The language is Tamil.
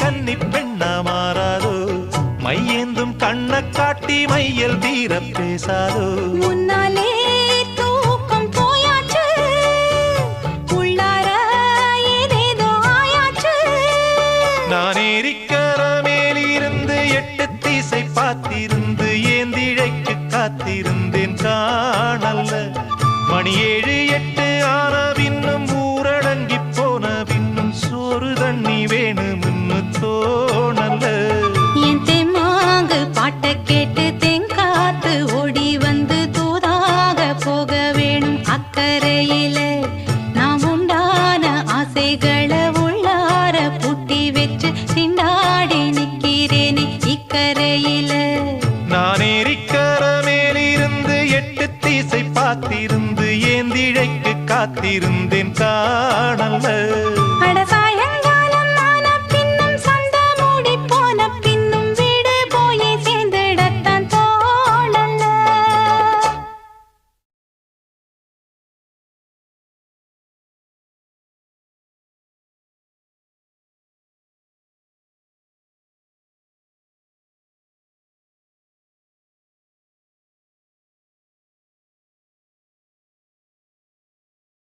கன்னி பெண்ணா மாறாதோ மையேந்தும் கண்ண காட்டி மையல் தீர பேசாதோ முன்னாலே தூக்கம் போயாச்சு உள்ளார ஏதேதோ ஆயாச்சு நான் ஏரிக்கர மேலிருந்து 8 திசை பார்த்திருந்து ஏந்திழைக்கு காத்திருந்தேன் காணல்ல மணி 7 8 ஆன பின்னும் ஊரடங்கி போன பின்னும் சோறு தண்ணி வேணும்னு தோணல்ல என் தெம்மாங்கு பாட்டை கேட்டு தெங்காத்து ஓடி வந்து தூதாக போக வேணும் அக்கறையில நாம் உண்டான ஆசைகளை உள்ளார பூட்டி வச்சு திண்டாடி நிக்கிறேனே இக்கரையில நான் ஏரிக்கர மேலிருந்து 8 திசை பார்த்திருந்து ஏந்திழைக்கு காத்திருந்தேன் காணல்ல